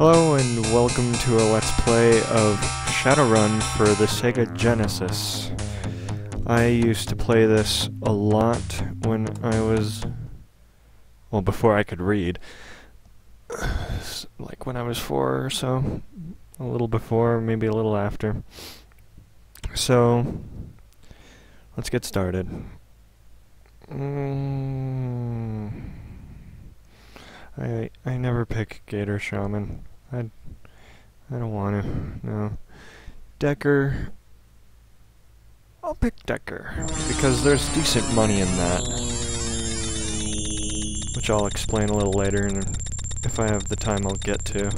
Hello and welcome to a Let's Play of Shadowrun for the Sega Genesis. I used to play this a lot when I was, well, before I could read. Like when I was 4 or so. A little before, maybe a little after. So, let's get started. I never pick Gator Shaman. I don't want to. No. Decker. I'll pick Decker because there's decent money in that, which I'll explain a little later, and if I have the time, I'll get to.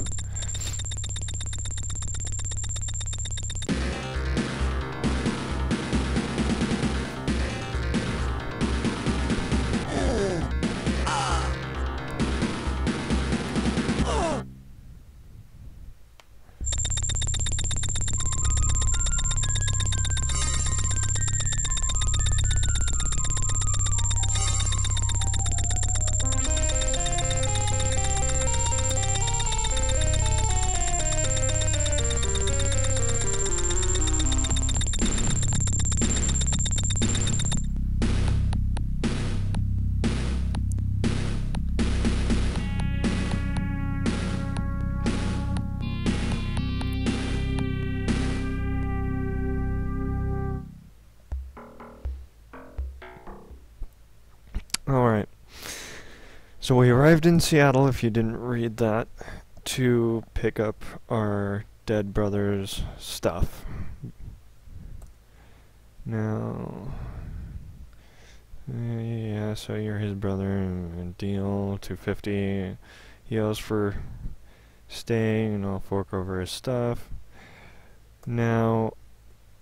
Alright, so we arrived in Seattle, if you didn't read that, to pick up our dead brother's stuff. Now, yeah, so you're his brother, and deal, $250, he owes for staying, and I'll fork over his stuff. Now,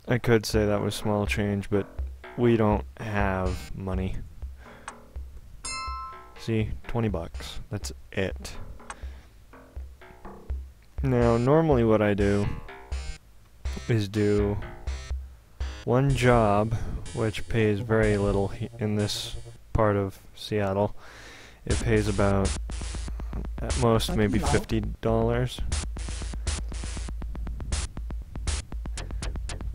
I could say that was small change, but we don't have money. See, 20 bucks. That's it. Now, normally what I do is do one job, which pays very little in this part of Seattle. It pays about, at most, maybe $50.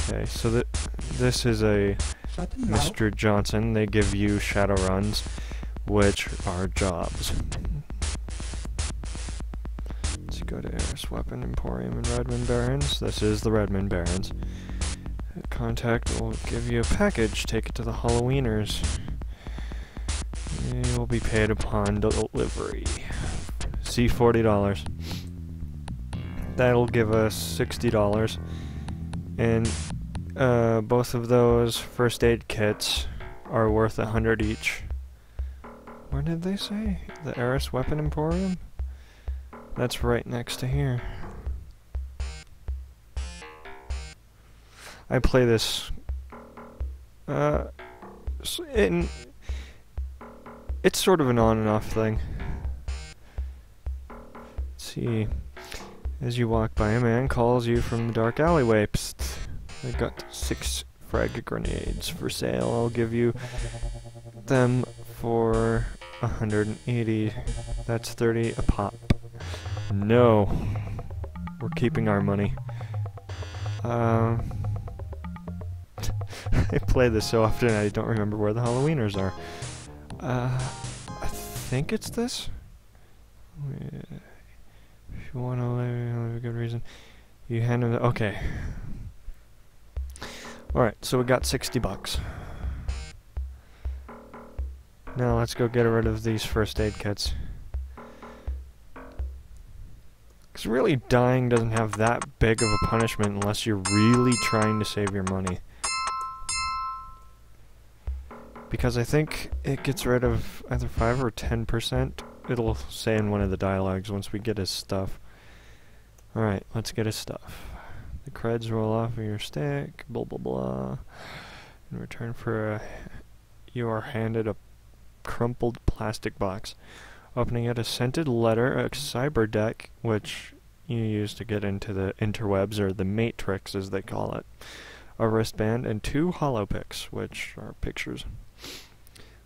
Okay, so this is a Mr. Johnson. They give you Shadowruns, which are jobs. Let's go to Aris Weapon Emporium in Redmond Barrens. This is the Redmond Barrens. Contact will give you a package. Take it to the Halloweeners. You will be paid upon delivery. See, $40. That'll give us $60. And both of those first aid kits are worth $100 each. Where did they say? The Aris Weapon Emporium? That's right next to here. I play this it's sort of an on and off thing. Let's see. As you walk by, a man calls you from the dark alleyway. Psst. I got 6 frag grenades for sale. I'll give you them for 180. That's 30 a pop. No. We're keeping our money. I play this so often I don't remember where the Halloweeners are. I think it's this? If you want to have a good reason. You hand him the... Okay. Alright, so we got 60 bucks. Now let's go get rid of these first aid kits. Because really dying doesn't have that big of a punishment unless you're really trying to save your money. Because I think it gets rid of either 5 or 10%. It'll say in one of the dialogues once we get his stuff. Alright, let's get his stuff. The creds roll off of your stick, blah blah blah. In return for you are handed a crumpled plastic box. Opening it, a scented letter, a cyber deck, which you use to get into the interwebs, or the matrix as they call it, a wristband, and 2 hollow pics, which are pictures.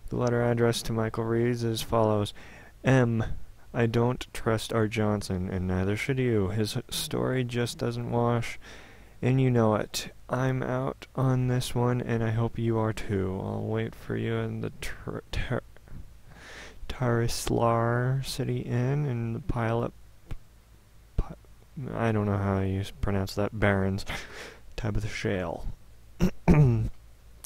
The letter address to Michael reads as follows: M. I don't trust R. Johnson, and neither should you. His story just doesn't wash, and you know it. I'm out on this one, and I hope you are too. I'll wait for you in the Tarislar City Inn in the pilot... I don't know how you pronounce that. Barons. Tab of the Shale. The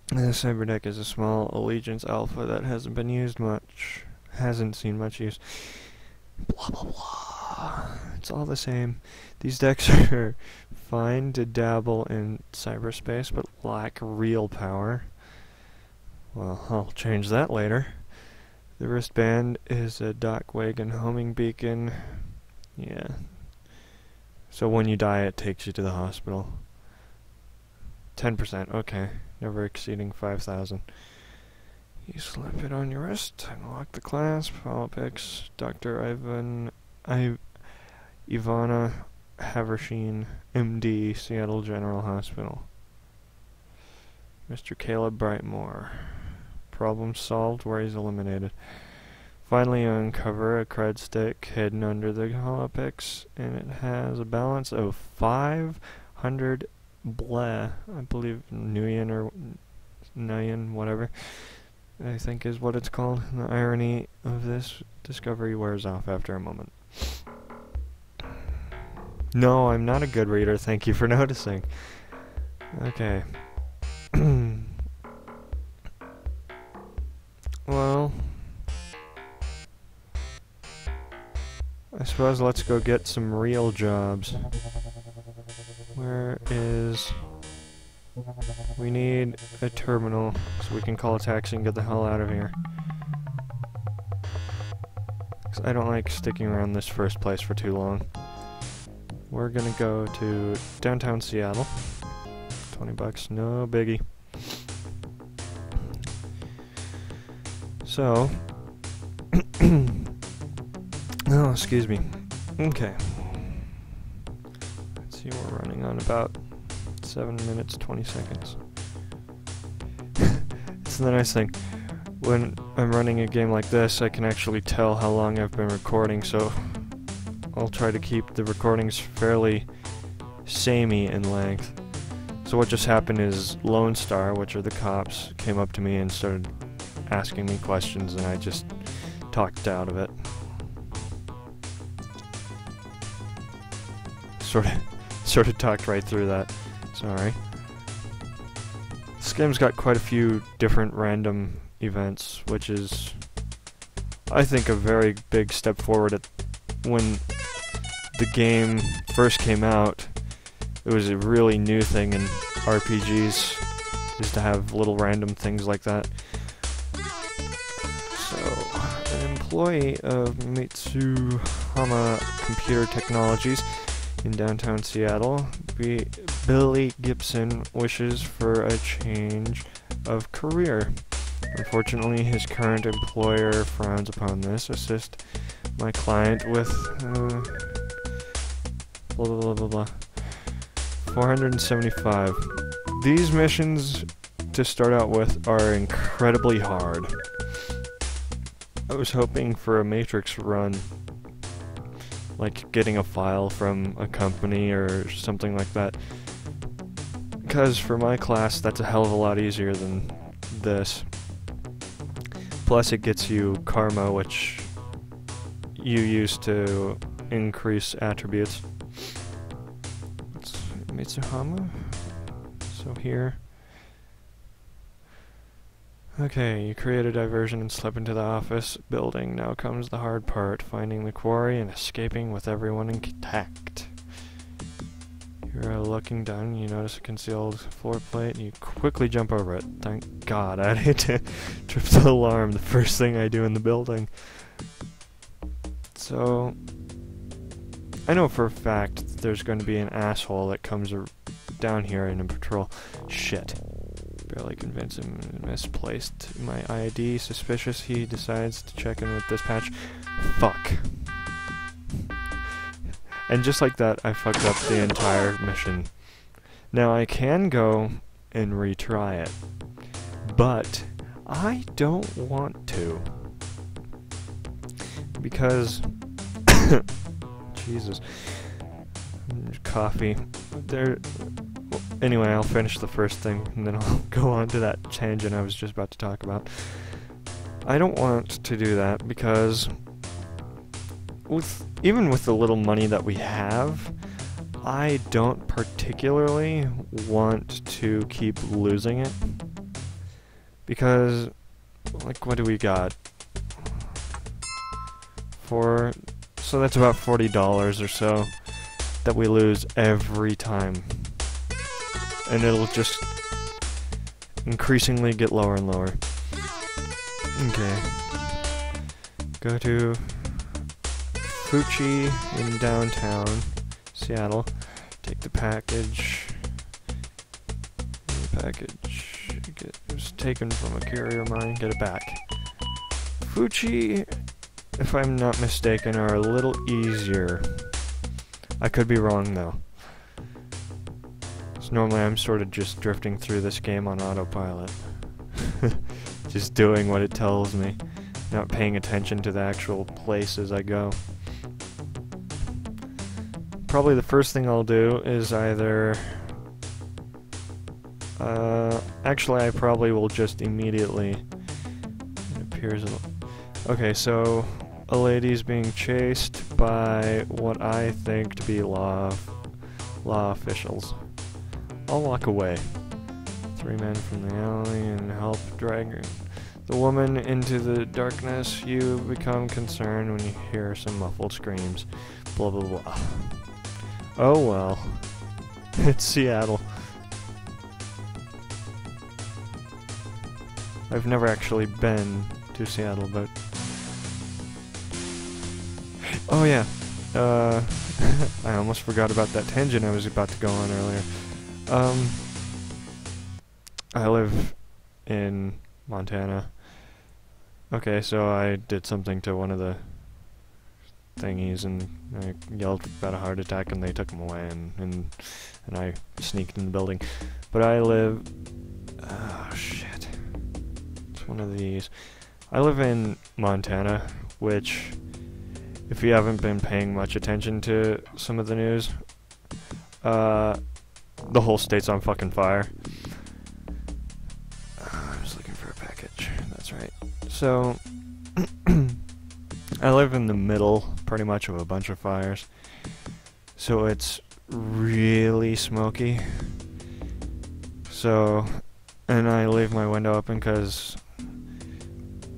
Cyberdeck is a small Allegiance Alpha that hasn't been used much. Hasn't seen much use. Blah blah blah. It's all the same. These decks are fine to dabble in cyberspace, but lack real power. Well, I'll change that later. The wristband is a Dockwagon homing beacon. Yeah. So when you die, it takes you to the hospital. 10%, okay. Never exceeding 5,000. You slip it on your wrist, unlock the clasp, follow picks, Dr. Ivana Haversheen, MD, Seattle General Hospital. Mr. Caleb Brightmore. Problem solved, worries eliminated. Finally uncover a cred stick hidden under the holopix, and it has a balance of 500 bleh, I believe Nuyen or Nuyen, whatever, I think is what it's called. The irony of this discovery wears off after a moment. No, I'm not a good reader, thank you for noticing. Okay. Well, I suppose let's go get some real jobs. Where is... We need a terminal so we can call a taxi and get the hell out of here. 'Cause I don't like sticking around this first place for too long. We're gonna go to downtown Seattle. $20, no biggie. So... oh, excuse me. Okay. Let's see, we're running on about 7 minutes, 20 seconds. It's the nice thing. When I'm running a game like this, I can actually tell how long I've been recording, so I'll try to keep the recordings fairly samey in length. So what just happened is Lone Star, which are the cops, came up to me and started asking me questions, and I just talked out of it. Sort of talked right through that. Sorry. This game's got quite a few different random events, which is, I think, a very big step forward. When the game first came out, it was a really new thing in RPGs, is to have little random things like that. So, an employee of Mitsuhama Computer Technologies in downtown Seattle, Billy Gibson wishes for a change of career. Unfortunately, his current employer frowns upon this. Assist my client with blah blah blah blah blah. 475. These missions, to start out with, are incredibly hard. I was hoping for a Matrix run, like getting a file from a company or something like that, because for my class that's a hell of a lot easier than this. Plus it gets you karma, which you use to increase attributes. Let's Mitsuhama, so here. Okay, you create a diversion and slip into the office building. Now comes the hard part, finding the quarry and escaping with everyone intact. You're looking down, you notice a concealed floor plate, and you quickly jump over it. Thank God, I'd hate to trip the alarm the first thing I do in the building. So, I know for a fact that there's going to be an asshole that comes down here in a patrol. Shit. Barely convince him. Misplaced my ID. Suspicious. He decides to check in with dispatch. Fuck. And just like that, I fucked up the entire mission. Now I can go and retry it, but I don't want to, because Jesus. Coffee. There. Anyway, I'll finish the first thing, and then I'll go on to that tangent I was just about to talk about. I don't want to do that because even with the little money that we have, I don't particularly want to keep losing it. Because, like, what do we got? So that's about $40 or so that we lose every time. And it'll just increasingly get lower and lower. Okay. Go to Fuchi in downtown Seattle. Take the package. The package was taken from a carrier of mine. Get it back. Fuchi, if I'm not mistaken, are a little easier. I could be wrong though. So normally I'm sort of just drifting through this game on autopilot. Just doing what it tells me, not paying attention to the actual places I go. Probably the first thing I'll do is either... actually I probably will just immediately... It appears... Okay, so a lady's being chased by what I think to be law officials. I'll walk away. 3 men from the alley and help drag the woman into the darkness. You become concerned when you hear some muffled screams. Blah blah blah. Oh well. It's Seattle. I've never actually been to Seattle, but... Oh yeah. I almost forgot about that tangent I was about to go on earlier. I live in Montana. Okay, so I did something to one of the thingies, and I yelled about a heart attack, and they took him away, and I sneaked in the building. But I live... Oh, shit. It's one of these. I live in Montana, which, if you haven't been paying much attention to some of the news, the whole state's on fucking fire. I was looking for a package. That's right. So, I live in the middle, pretty much, of a bunch of fires. So it's really smoky. So, and I leave my window open because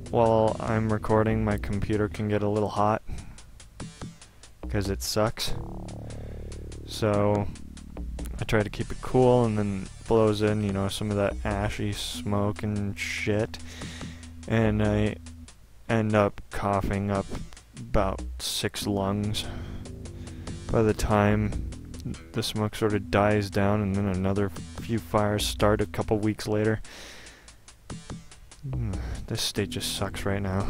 while I'm recording, my computer can get a little hot because it sucks. So I try to keep it cool, and then blows in, you know, some of that ashy smoke and shit, and I end up coughing up about 6 lungs by the time the smoke sort of dies down, and then another few fires start a couple weeks later. This state just sucks right now.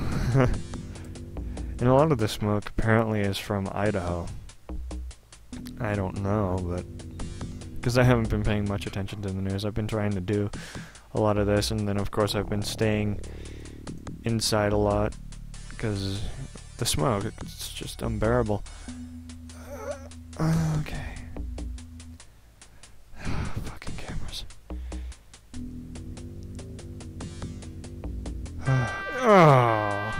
And a lot of the smoke apparently is from Idaho. I don't know, but because I haven't been paying much attention to the news, I've been trying to do a lot of this, and then of course I've been staying inside a lot because the smoke, it's just unbearable. Okay. Fucking cameras. Oh.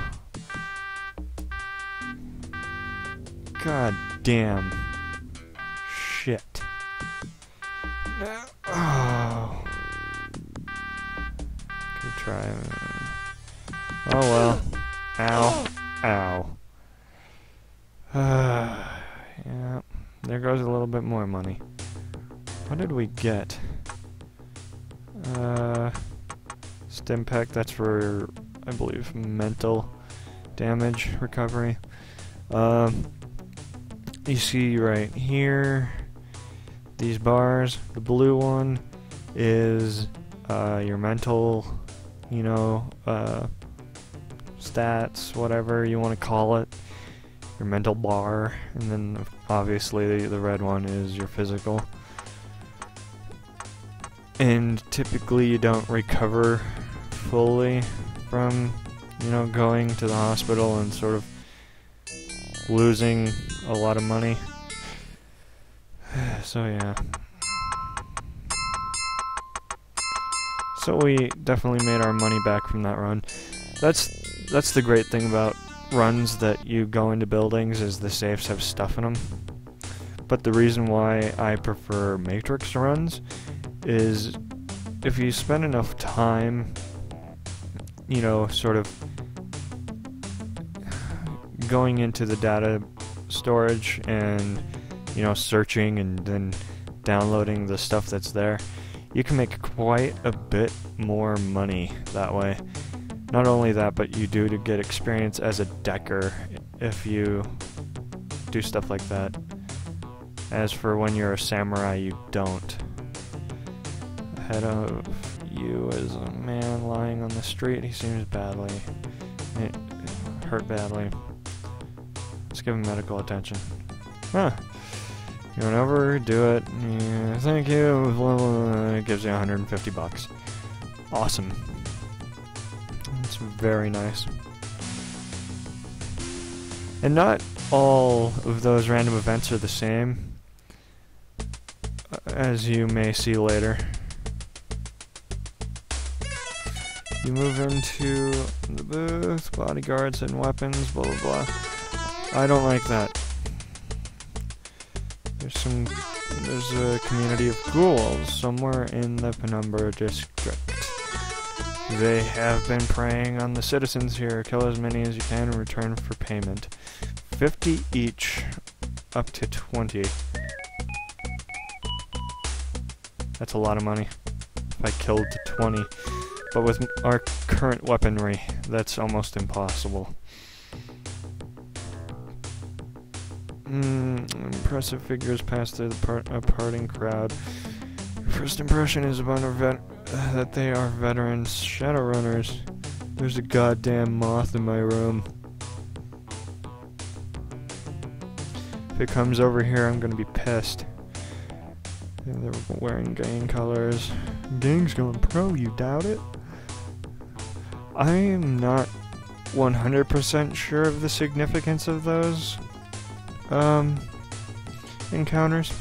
God damn. Shit. Oh. Good try. Oh well. Ow. Ow. Yeah. There goes a little bit more money. What did we get? Stim pack, that's for, I believe, mental damage recovery. You see right here, these bars, the blue one is your mental, you know, stats, whatever you want to call it, your mental bar, and then obviously the red one is your physical. And typically you don't recover fully from, you know, going to the hospital and sort of losing a lot of money. So yeah. So we definitely made our money back from that run. That's the great thing about runs that you go into buildings, is the safes have stuff in them. But the reason why I prefer Matrix runs is if you spend enough time, you know, sort of going into the data storage and, you know, searching and then downloading the stuff that's there, you can make quite a bit more money that way. Not only that, but you do to get experience as a decker if you do stuff like that. As for when you're a samurai, you don't. Ahead of you is a man lying on the street. He seems badly hurt badly. Let's give him medical attention. Huh. You don't overdo it. Yeah, thank you. It gives you 150 bucks. Awesome. It's very nice. And not all of those random events are the same, as you may see later. You move into the booth, bodyguards and weapons, blah blah blah. I don't like that. There's a community of ghouls somewhere in the Penumbra district. They have been preying on the citizens here. Kill as many as you can in return for payment. 50 each, up to 20. That's a lot of money. If I killed 20. But with our current weaponry, that's almost impossible. Impressive figures pass through the parting crowd. First impression is about that they are veterans Shadowrunners. There's a goddamn moth in my room. If it comes over here, I'm gonna be pissed. Yeah, they're wearing gang colors. Gang's going pro, you doubt it? I am not 100% sure of the significance of those encounters,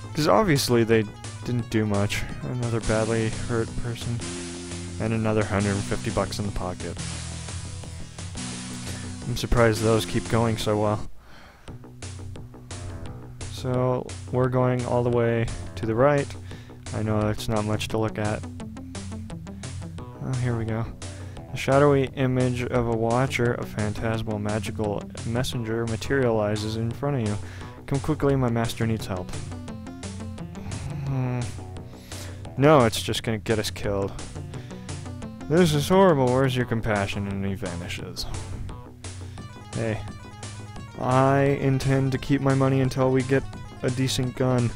because obviously they didn't do much. Another badly hurt person and another 150 bucks in the pocket. I'm surprised those keep going so well. So we're going all the way to the right. I know it's not much to look at. Oh, here we go. A shadowy image of a watcher, a phantasmal magical messenger, materializes in front of you. Come quickly, my master needs help. No, it's just gonna get us killed. This is horrible, where's your compassion? And he vanishes. Hey. I intend to keep my money until we get a decent gun.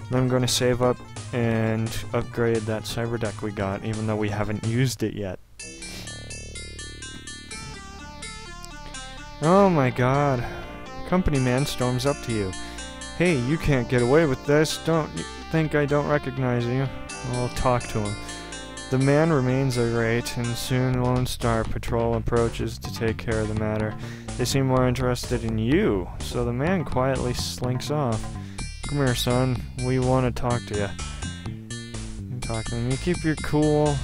Then I'm gonna save up and upgrade that cyber deck we got, even though we haven't used it yet. Oh my god. Company man storms up to you. Hey, you can't get away with this. Don't think I don't recognize you. I'll talk to him. The man remains irate, and soon Lone Star Patrol approaches to take care of the matter. They seem more interested in you, so the man quietly slinks off. Come here, son. We want to talk to you. You talk to them. You keep your cool.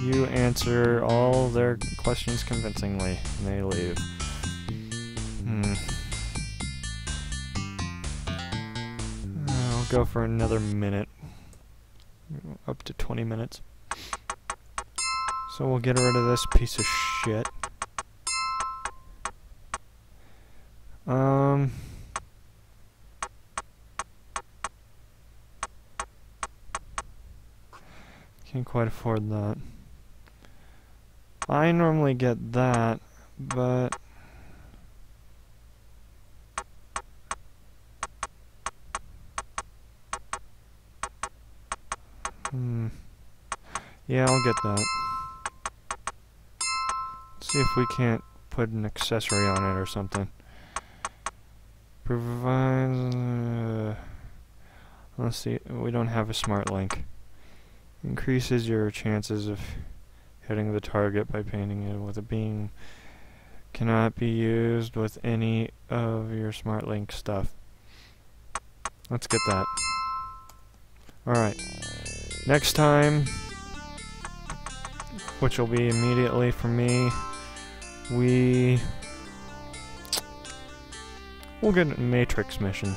You answer all their questions convincingly, and they leave. I'll go for another minute. Up to 20 minutes. So we'll get rid of this piece of shit. Can't quite afford that. I normally get that, but yeah, I'll get that. Let's see if we can't put an accessory on it or something. Provides... let's see, we don't have a smart link. Increases your chances of hitting the target by painting it with a beam. cannot be used with any of your smart link stuff. Let's get that. Alright. Next time, which will be immediately for me, we'll get a Matrix mission.